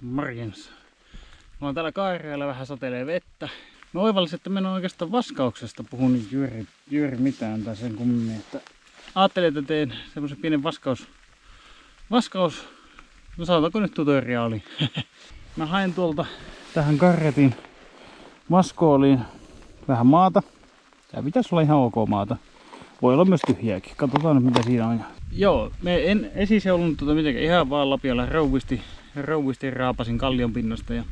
Morjens. Mä oon täällä Kaireella, vähän satelee vettä. Mä oivallisin, että mä en oikeastaan vaskauksesta puhunut juuri mitään tai sen kummemmin. Että ajattelin, että teen semmosen pienen vaskaus, no sanotaanko nyt tutoriaali. Mä hain tuolta tähän karretin vaskooliin vähän maata. Tää pitäisi olla ihan ok maata. Voi olla myös tyhjääkin. Katsotaan nyt mitä siinä on. Joo, me en esiseulunut mitenkään, ihan vaan lapiolla rouvisti raapasin kallion pinnasta ja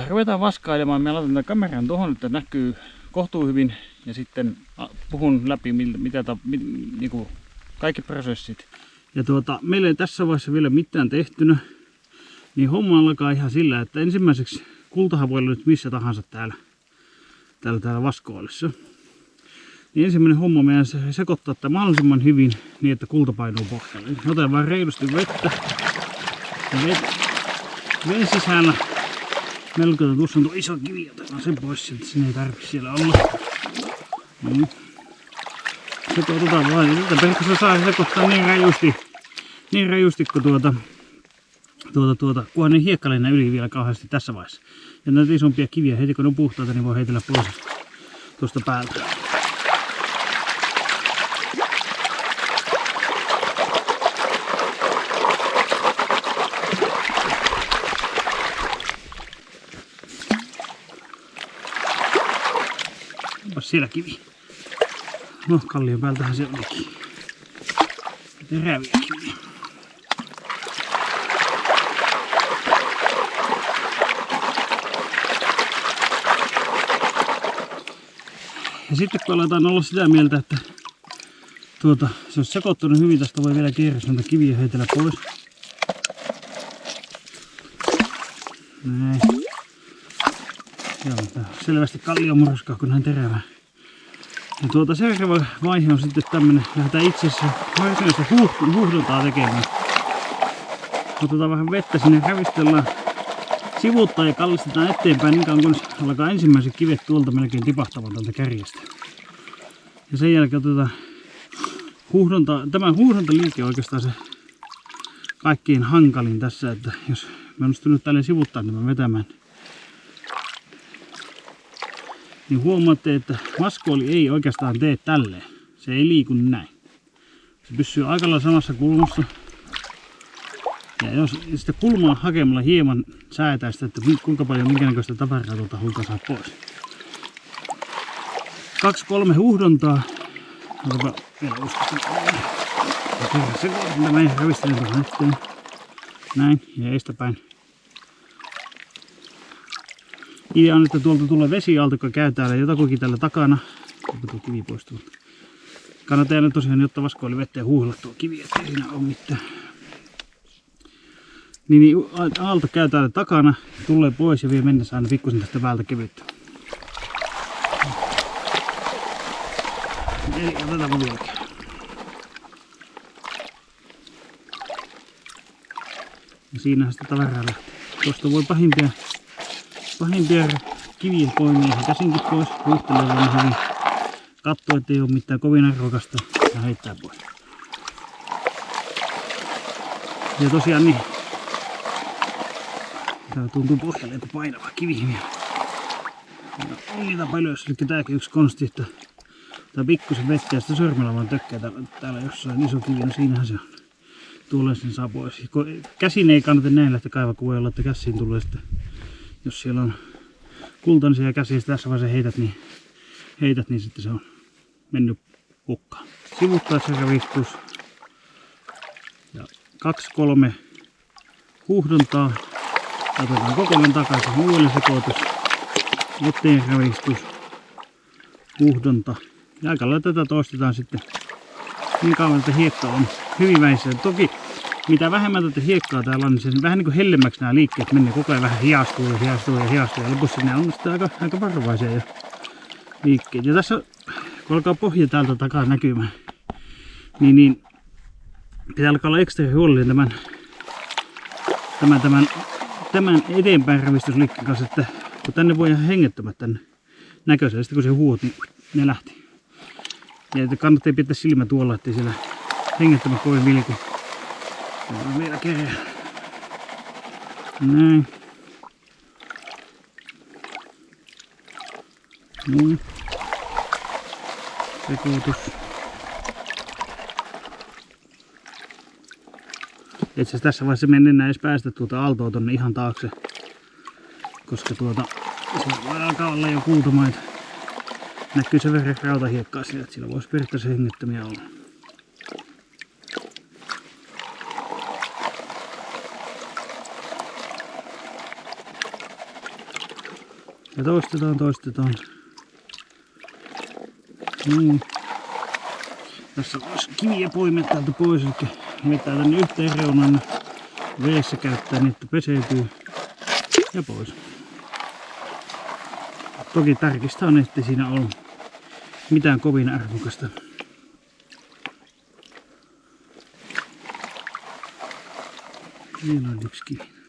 ruvetaan vaskailemaan. Mä laitan tämän kameran tuohon, että näkyy kohtuu hyvin ja sitten puhun läpi niinku kaikki prosessit. Ja meillä ei tässä vaiheessa vielä mitään tehtynä, niin homma alkaa ihan sillä, että ensimmäiseksi kultahan voi olla nyt missä tahansa täällä vaskoolissa. Niin ensimmäinen homma meidän sekoittaa tätä mahdollisimman hyvin niin, että kulta painuu pohjalle. Otan vaan reilusti vettä. Veden sisällä melkein tuossa on tuo iso kivi, otetaan sen pois sieltä, sinne ei tarvitse siellä olla. Sekoitetaan vaan, ja tätä pelkästään saa sekoittaa niin rajusti kun kunhan ne hiekka lennää yli vielä kauheasti tässä vaiheessa. Ja näitä isompia kiviä, heti kun ne on puhtaita, niin voi heitellä pois tuosta päältä. Onpas siellä kivi. No, kallion päältähän se olikin. Teräviä kiviä. Ja sitten kun aletaan olla sitä mieltä, että se on sekoittunut hyvin, tästä voi vielä kierrässä näitä kiviä heitellä pois. Näin. Joo, tää on selvästi kalliomuruskaa, kun näin terävää. Ja seuraava vaihe on sitten tämmönen, lähdetään itse asiassa varsinaista huuhdontaa tekemään. Otetaan vähän vettä sinne, ravistellaan, sivuuttaa ja kallistetaan eteenpäin niin kauan kun alkaa ensimmäiset kivet tuolta melkein tipahtamaan tältä kärjestä. Ja sen jälkeen otetaan tämä huuhdantaliike on oikeastaan se kaikkein hankalin tässä, että jos mä onnistun nyt tälleen sivuttaa tämän vetämään, niin huomaatte, että vaskooli ei oikeastaan tee tälleen. Se ei liiku näin. Se pysyy aika lailla samassa kulmassa. Ja jos sitä kulmaa hakemalla hieman säätää sitä, että kuinka paljon minkä näköistä tavaraa tuolta hulta saa pois. 2-3 huuhdontaa. Otapa vielä uskoisin. Tämä ei ravistelen tuohon eteen. Näin ja eestäpäin. Idea on, että tuolta tulee vesiaalto, joka käy täällä jotakuinkin täällä takana. Tuo kivi poistuu. Kannattaa aina tosiaan ottaa vaskooli vettä ja huuhella tuo kivi, ettei siinä ole mitään. Niin aalto käy täällä takana, tulee pois ja vie mennessä aina pikkusen tästä päältä kevyttä. Eli otetaan vieläkin. Ja siinähän sitä tavaraa lähtee. Tuosta voi pahimpia kiviä poimia käsinkin pois, huuhtelee vaan hyvin. Katsoo, ettei ole mitään kovin arvokasta ja heittää pois. Ja tosiaan niin, tää tuntuu pohjalle joku painava kivi. Ongitaan paljon, eli tääkin yksi konsti, että tää pikkusen vettä ja sitä sormella vaan tökkää täällä jossain iso kivi, no siinähän se on. Tuolle sen saa pois. Käsin ei kannata näin lähteä kaivaa, kun voi olla, että käsiin tulee sitten, jos siellä on kultaisia käsiä, tässä vaiheessa heität, niin sitten se on mennyt hukkaan. Sivuttaessa ravistus ja 2-3 huuhdontaa. Otetaan kokonaan takaisin, uudelleen sekoitus, eteen ravistus, huuhdonta. Ja aika lailla tätä toistetaan sitten niin kauan, että hiekka on hyvin vähissä. Toki mitä vähemmän tätä hiekkaa täällä on, niin se vähän niin kuin hellemmäksi nämä liikkeet menee koko ajan vähän hiastuu. Ja lopussa ne on sitten aika varovaisia jo liikkeet. Ja tässä kun alkaa pohja täältä takaa näkymään, niin pitää alkaa olla ekstra huolellinen tämän eteenpäin ravistusliikkeen kanssa, että kun tänne voi ihan hengettömät tänne näköisellä, sitten kun se huuot, niin ne lähti. Ja kannattaa pitää silmä tuolla, ettei siellä hengettömät kovin vilku. Vielä kerran. Näin. Noin. Sekoitus. Itse asiassa tässä vaiheessa me en enää edes päästä tuota aaltoa tonne ihan taakse. Koska se voi alkaa olla jo kultamaita. Näkyy sen verran rautahiekkaa siellä, että siellä voisi periaatteessa hengettömiä olla. Ja toistetaan. Tässä voisi kiviä poimia täältä pois, eli vetää tänne yhteen reunaan. Veessä käyttää niin, että peseytyy ja pois. Toki tarkistaa, ettei siinä ole mitään kovin arvokasta. Vielä on yksi kivi.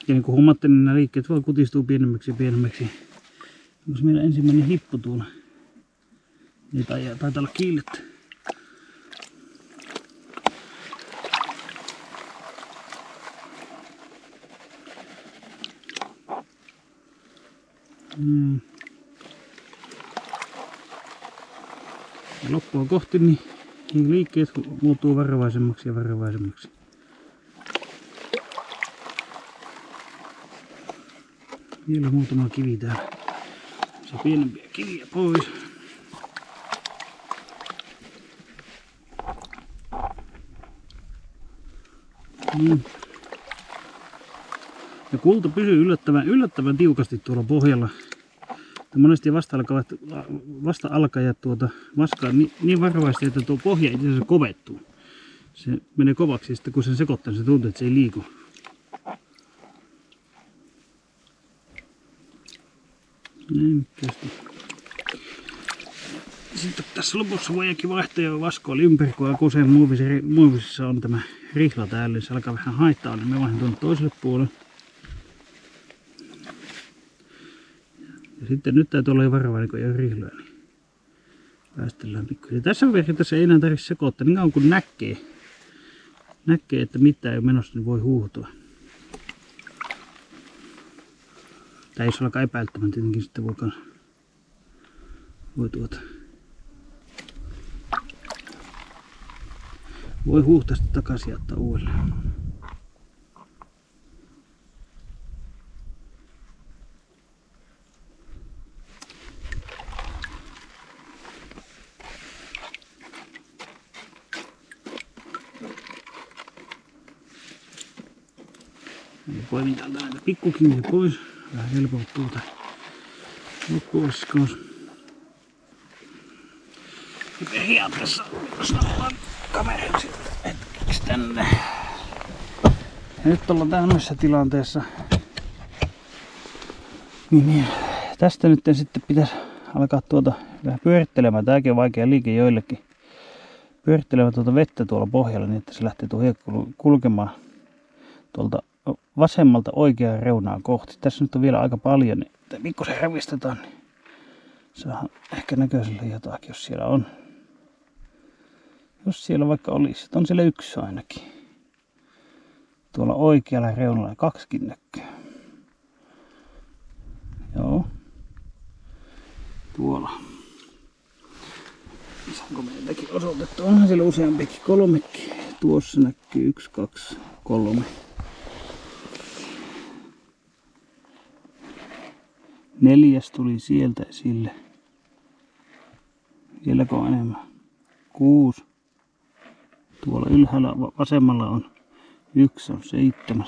Ja niin kuin huomaatte, niin nämä liikkeet vaan kutistuu pienemmäksi ja pienemmäksi. Onko meillä ensimmäinen hippu tuolla? Ei taitaa olla kiillettä. Ja loppua kohti niin liikkeet muuttuu varovaisemmaksi ja varovaisemmaksi. Vielä muutama kivi täällä. Se pienempiä kiviä pois. Ja kulta pysyy yllättävän tiukasti tuolla pohjalla. Ja monesti vasta alkajat vaskaa niin varovasti, että tuo pohja itse asiassa kovettuu. Se menee kovaksi ja sitten kun sen sekoittaa, se tuntuu, että se ei liiku. Näin kästi. Sitten tässä lopussa voidaankin vaihtaa jo vaskoa ympäri, kun usein muovisissa on tämä rihla täällä, se alkaa vähän haittaa, niin me vaihdan tuonne toiselle puolelle. Ja sitten nyt täytyy olla jo varovainen, kun ei ole rihloja, niin päästellään pikkuisen. Tässä vaiheessa ei enää tarvitse sekoittaa, niin kauan kun näkee, että mitään ei ole menossa, niin voi huuhtua. Tai jos alkaa epäilyttämään, tietenkin sitten voi huuhtaa sitten takaisin ja ottaa uudelleen. Poimin täältä näitä pikkukiviä pois. Vähän helpottuu tää loppuvaskaus. Ja periaatteessa snappaan kameran sitten hetkeksi tänne. Ja nyt ollaan tämmöisessä tilanteessa. Niin, tästä nyt sitten pitäisi alkaa vähän pyörittelemään. Tääkin on vaikea liike joillekin. Pyörittelemään vettä tuolla pohjalla niin, että se lähtee tuo hiekka kulkemaan tuolta vasemmalta oikeaan reunaan kohti. Tässä nyt on vielä aika paljon, niin pikkusen ravistetaan, niin saadaan ehkä näköiselle jotakin, jos siellä on. Jos siellä vaikka olisi, on siellä yksi ainakin. Tuolla oikealla reunalla 2 näkyy. Joo. Tuolla. Saanko meiltäkin osoitettu? Onhan siellä useampikin, 3. Tuossa näkyy 1, 2, 3. 4 tuli sieltä esille. Vieläkö on enemmän? 6. Tuolla ylhäällä vasemmalla on 1, on 7.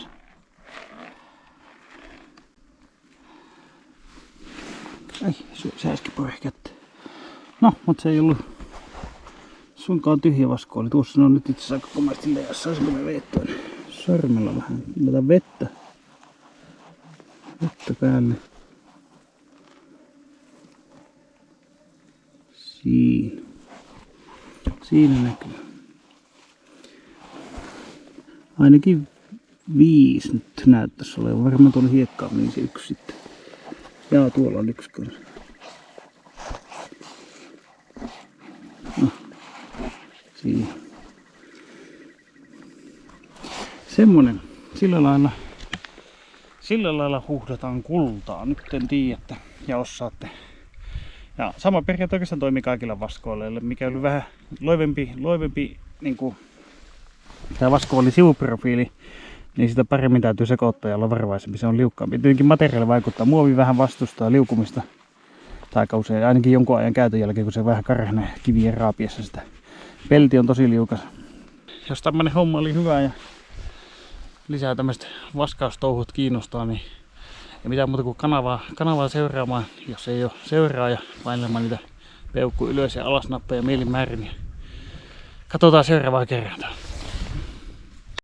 Ai, se äsken poihkättä. No, mutta se ei ollut suinkaan tyhjä vasko. Oli tuossa on nyt itse asiassa aika komeasti leijassa. Saisinko me veettyä sormella vähän? Laitetaan vettä päälle. Siinä näkyy. Ainakin 5 nyt näyttäisi olevan. Varmaan tuolla hiekkaa meni se 1 sitten. Jaa, tuolla on 1 kanssa. Siinä. Semmonen. Sillä lailla huuhdataan kultaa. Nyt en tiedä, että ja osaatte. Ja sama periaate oikeastaan toimii kaikilla vaskoileilla. Mikä oli vähän loivempi niin kuin tämä vaskoolin sivuprofiili, niin sitä paremmin täytyy sekoittaa ja olla varovaisempi. Se on liukkaampi. Tietenkin materiaali vaikuttaa. Muovi vähän vastustaa liukumista. Tai aika usein, ainakin jonkun ajan käytön jälkeen, kun se vähän karhenee kivien raapiessa sitä. Pelti on tosi liukas. Jos tämmönen homma oli hyvä ja lisää tämmöiset vaskaustouhut kiinnostaa, niin ei mitään muuta kuin kanavaa seuraamaan, jos ei ole seuraaja, painelemaan niitä peukku ylös ja alas nappeja mielin määrin. Katsotaan seuraavaa kertaa.